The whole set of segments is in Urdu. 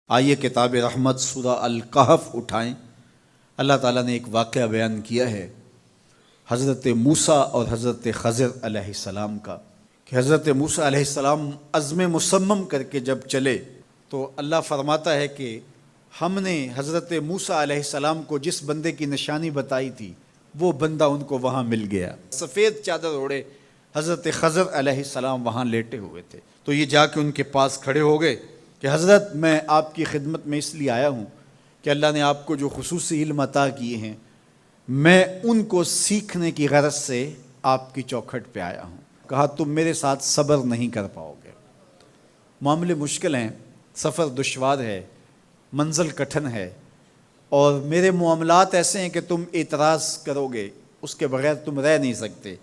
آئیے کتاب رحمت سورہ الکہف اٹھائیں۔ اللہ تعالیٰ نے ایک واقعہ بیان کیا ہے حضرت موسیٰ اور حضرت خضر علیہ السلام کا، کہ حضرت موسیٰ علیہ السلام عزم مصمم کر کے جب چلے تو اللہ فرماتا ہے کہ ہم نے حضرت موسیٰ علیہ السلام کو جس بندے کی نشانی بتائی تھی وہ بندہ ان کو وہاں مل گیا۔ سفید چادر اوڑھے حضرت خضر علیہ السلام وہاں لیٹے ہوئے تھے، تو یہ جا کے ان کے پاس کھڑے ہو گئے کہ حضرت میں آپ کی خدمت میں اس لیے آیا ہوں کہ اللہ نے آپ کو جو خصوصی علم عطا کیے ہیں میں ان کو سیکھنے کی غرض سے آپ کی چوکھٹ پہ آیا ہوں۔ کہا تم میرے ساتھ صبر نہیں کر پاؤ گے، معاملے مشکل ہیں، سفر دشوار ہے، منزل کٹھن ہے، اور میرے معاملات ایسے ہیں کہ تم اعتراض کرو گے اس کے بغیر تم رہ نہیں سکتے۔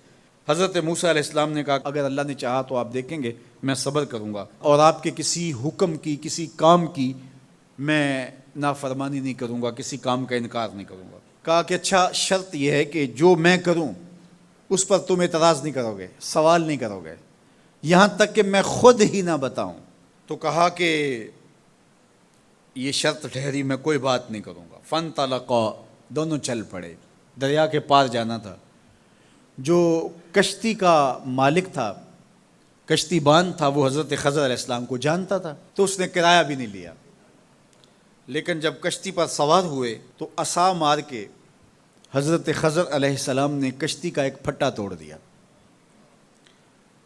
حضرت موسیٰ علیہ السلام نے کہا اگر اللہ نے چاہا تو آپ دیکھیں گے میں صبر کروں گا اور آپ کے کسی حکم کی کسی کام کی میں نافرمانی نہیں کروں گا، کسی کام کا انکار نہیں کروں گا۔ کہا کہ اچھا شرط یہ ہے کہ جو میں کروں اس پر تم اعتراض نہیں کرو گے، سوال نہیں کرو گے، یہاں تک کہ میں خود ہی نہ بتاؤں۔ تو کہا کہ یہ شرط ٹھہری، میں کوئی بات نہیں کروں گا۔ فانطلقا، دونوں چل پڑے، دریا کے پار جانا تھا۔ جو کشتی کا مالک تھا، کشتی بان تھا، وہ حضرت خضر علیہ السلام کو جانتا تھا تو اس نے کرایہ بھی نہیں لیا، لیکن جب کشتی پر سوار ہوئے تو عصا مار کے حضرت خضر علیہ السلام نے کشتی کا ایک پھٹا توڑ دیا۔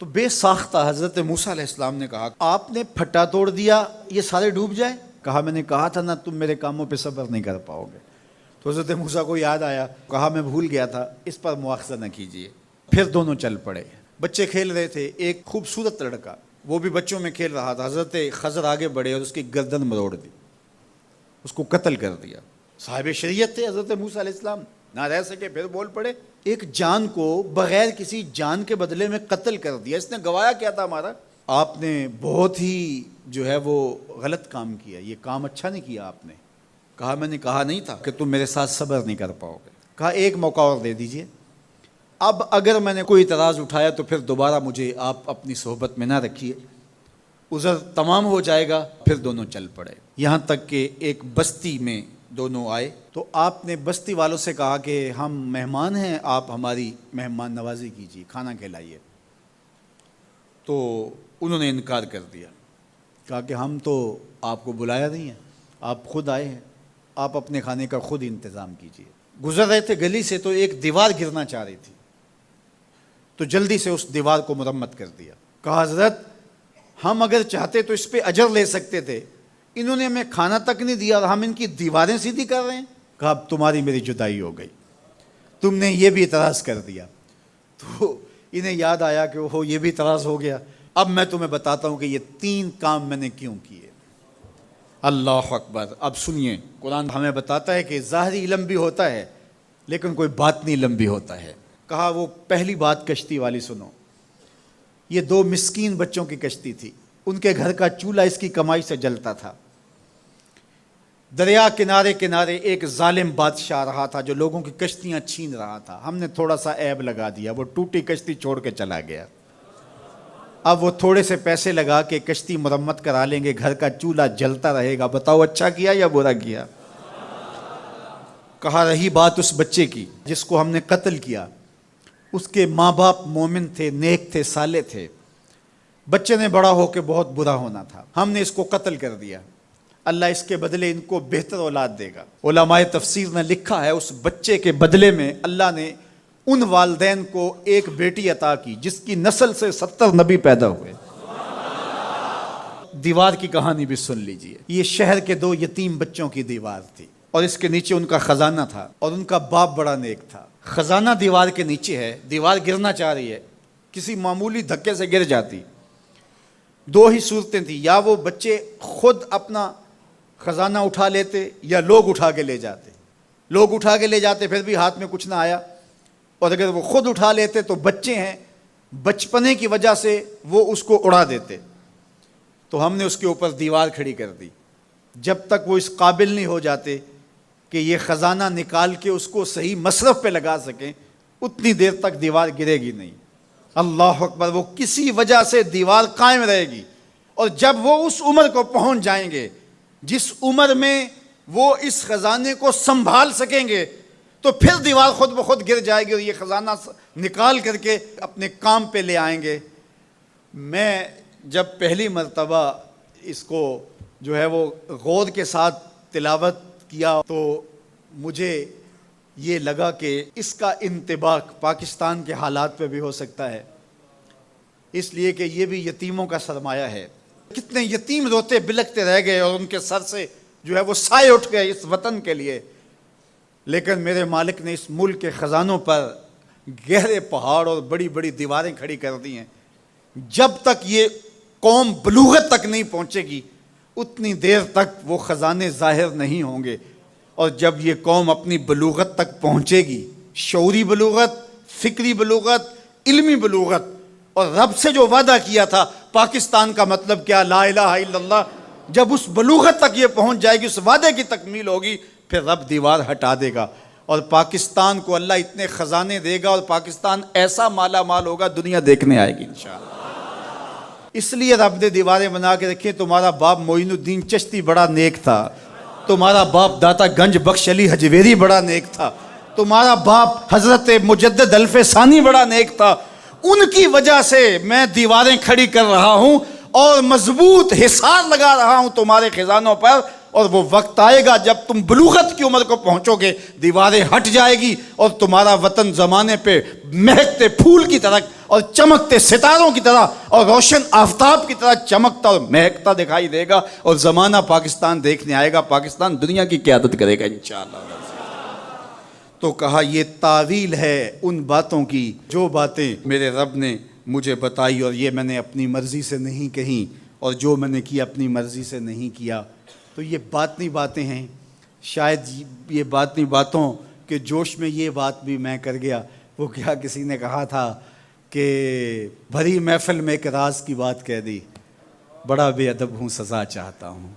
تو بے ساختہ حضرت موسیٰ علیہ السلام نے کہا آپ نے پھٹا توڑ دیا، یہ سارے ڈوب جائے؟ کہا میں نے کہا تھا نا تم میرے کاموں پہ صبر نہیں کر پاؤ گے۔ تو حضرت موسیٰ کو یاد آیا، کہا میں بھول گیا تھا، اس پر مواخذہ نہ کیجیے۔ پھر دونوں چل پڑے، بچے کھیل رہے تھے، ایک خوبصورت لڑکا وہ بھی بچوں میں کھیل رہا تھا۔ حضرت خضر آگے بڑھے اور اس کی گردن مروڑ دی، اس کو قتل کر دیا۔ صاحب شریعت تھے حضرت موسیٰ علیہ السلام، نہ رہ سکے، پھر بول پڑے ایک جان کو بغیر کسی جان کے بدلے میں قتل کر دیا، اس نے گوایا کیا تھا ہمارا؟ آپ نے بہت ہی جو ہے وہ غلط کام کیا، یہ کام اچھا نہیں کیا آپ نے۔ کہا میں نے کہا نہیں تھا کہ تم میرے ساتھ صبر نہیں کر پاؤ گے۔ کہا ایک موقع اور دے دیجئے، اب اگر میں نے کوئی اعتراض اٹھایا تو پھر دوبارہ مجھے آپ اپنی صحبت میں نہ رکھیے، عذر تمام ہو جائے گا۔ پھر دونوں چل پڑے، یہاں تک کہ ایک بستی میں دونوں آئے تو آپ نے بستی والوں سے کہا کہ ہم مہمان ہیں، آپ ہماری مہمان نوازی کیجیے، کھانا کھلائیے۔ تو انہوں نے انکار کر دیا، کہا کہ ہم تو آپ کو بلایا نہیں ہے، آپ خود آئے ہیں، آپ اپنے کھانے کا خود انتظام کیجیے۔ گزر رہے تھے گلی سے تو ایک دیوار گرنا چاہ رہی تھی، تو جلدی سے اس دیوار کو مرمت کر دیا۔ کہا حضرت ہم اگر چاہتے تو اس پہ اجر لے سکتے تھے، انہوں نے ہمیں کھانا تک نہیں دیا اور ہم ان کی دیواریں سیدھی کر رہے ہیں۔ کہا اب تمہاری میری جدائی ہو گئی، تم نے یہ بھی اعتراض کر دیا۔ تو انہیں یاد آیا کہ وہ یہ بھی اعتراض ہو گیا۔ اب میں تمہیں بتاتا ہوں کہ یہ 3 کام میں نے کیوں کیے۔ اللہ اکبر۔ اب سنیے، قرآن ہمیں بتاتا ہے کہ ظاہری علم بھی ہوتا ہے لیکن کوئی باطنی علم بھی ہوتا ہے۔ کہا وہ پہلی بات کشتی والی سنو، یہ 2 مسکین بچوں کی کشتی تھی، ان کے گھر کا چولہا اس کی کمائی سے جلتا تھا۔ دریا کنارے کنارے ایک ظالم بادشاہ رہا تھا جو لوگوں کی کشتیاں چھین رہا تھا، ہم نے تھوڑا سا عیب لگا دیا، وہ ٹوٹی کشتی چھوڑ کے چلا گیا۔ اب وہ تھوڑے سے پیسے لگا کے کشتی مرمت کرا لیں گے، گھر کا چولہا جلتا رہے گا، بتاؤ اچھا کیا یا برا کیا؟ کہا رہی بات اس بچے کی جس کو ہم نے قتل کیا، اس کے ماں باپ مومن تھے، نیک تھے، صالح تھے، بچے نے بڑا ہو کے بہت برا ہونا تھا، ہم نے اس کو قتل کر دیا، اللہ اس کے بدلے ان کو بہتر اولاد دے گا۔ علماء تفسیر نے لکھا ہے اس بچے کے بدلے میں اللہ نے ان والدین کو ایک بیٹی عطا کی جس کی نسل سے 70 نبی پیدا ہوئے۔ دیوار کی کہانی بھی سن لیجئے، یہ شہر کے 2 یتیم بچوں کی دیوار تھی اور اس کے نیچے ان کا خزانہ تھا اور ان کا باپ بڑا نیک تھا۔ خزانہ دیوار کے نیچے ہے، دیوار گرنا چاہ رہی ہے، کسی معمولی دھکے سے گر جاتی۔ 2 ہی صورتیں تھیں، یا وہ بچے خود اپنا خزانہ اٹھا لیتے یا لوگ اٹھا کے لے جاتے۔ لوگ اٹھا کے لے جاتے پھر بھی ہاتھ میں کچھ نہ آیا، اور اگر وہ خود اٹھا لیتے تو بچے ہیں، بچپنے کی وجہ سے وہ اس کو اڑا دیتے۔ تو ہم نے اس کے اوپر دیوار کھڑی کر دی، جب تک وہ اس قابل نہیں ہو جاتے کہ یہ خزانہ نکال کے اس کو صحیح مصرف پہ لگا سکیں، اتنی دیر تک دیوار گرے گی نہیں۔ اللہ اکبر۔ وہ کسی وجہ سے دیوار قائم رہے گی، اور جب وہ اس عمر کو پہنچ جائیں گے جس عمر میں وہ اس خزانے کو سنبھال سکیں گے تو پھر دیوار خود بخود گر جائے گی اور یہ خزانہ نکال کر کے اپنے کام پہ لے آئیں گے۔ میں جب پہلی مرتبہ اس کو جو ہے وہ غور کے ساتھ تلاوت کیا تو مجھے یہ لگا کہ اس کا انطباق پاکستان کے حالات پہ بھی ہو سکتا ہے، اس لیے کہ یہ بھی یتیموں کا سرمایہ ہے۔ کتنے یتیم روتے بلکتے رہ گئے اور ان کے سر سے جو ہے وہ سائے اٹھ گئے اس وطن کے لیے، لیکن میرے مالک نے اس ملک کے خزانوں پر گہرے پہاڑ اور بڑی بڑی دیواریں کھڑی کر دی ہیں۔ جب تک یہ قوم بلوغت تک نہیں پہنچے گی اتنی دیر تک وہ خزانے ظاہر نہیں ہوں گے، اور جب یہ قوم اپنی بلوغت تک پہنچے گی، شعوری بلوغت، فکری بلوغت، علمی بلوغت، اور رب سے جو وعدہ کیا تھا پاکستان کا مطلب کیا، لا الہ الا اللہ، جب اس بلوغت تک یہ پہنچ جائے گی، اس وعدے کی تکمیل ہوگی، پھر رب دیوار ہٹا دے گا اور پاکستان کو اللہ اتنے خزانے دے گا اور پاکستان ایسا مالا مال ہوگا دنیا دیکھنے آئے گی انشاءاللہ۔ اس لیے رب نے دیواریں بنا کے رکھی۔ تمہارا باپ معین الدین چشتی بڑا نیک تھا، تمہارا باپ داتا گنج بخش علی حجویری بڑا نیک تھا، تمہارا باپ حضرت مجدد الف ثانی بڑا نیک تھا، ان کی وجہ سے میں دیواریں کھڑی کر رہا ہوں اور مضبوط حصار لگا رہا ہوں تمہارے خزانوں پر، اور وہ وقت آئے گا جب تم بلوغت کی عمر کو پہنچو گے دیواریں ہٹ جائے گی اور تمہارا وطن زمانے پہ مہکتے پھول کی طرح اور چمکتے ستاروں کی طرح اور روشن آفتاب کی طرح چمکتا اور مہکتا دکھائی دے گا، اور زمانہ پاکستان دیکھنے آئے گا، پاکستان دنیا کی قیادت کرے گا انشاءاللہ۔ تو کہا یہ تعویل ہے ان باتوں کی جو باتیں میرے رب نے مجھے بتائی، اور یہ میں نے اپنی مرضی سے نہیں کہیں، اور جو میں نے کیا اپنی مرضی سے نہیں کیا۔ تو یہ باطنی باتیں ہیں، شاید یہ باطنی باتوں کے جوش میں یہ بات بھی میں کر گیا۔ وہ کیا کسی نے کہا تھا کہ بھری محفل میں ایک راز کی بات کہہ دی، بڑا بے ادب ہوں سزا چاہتا ہوں۔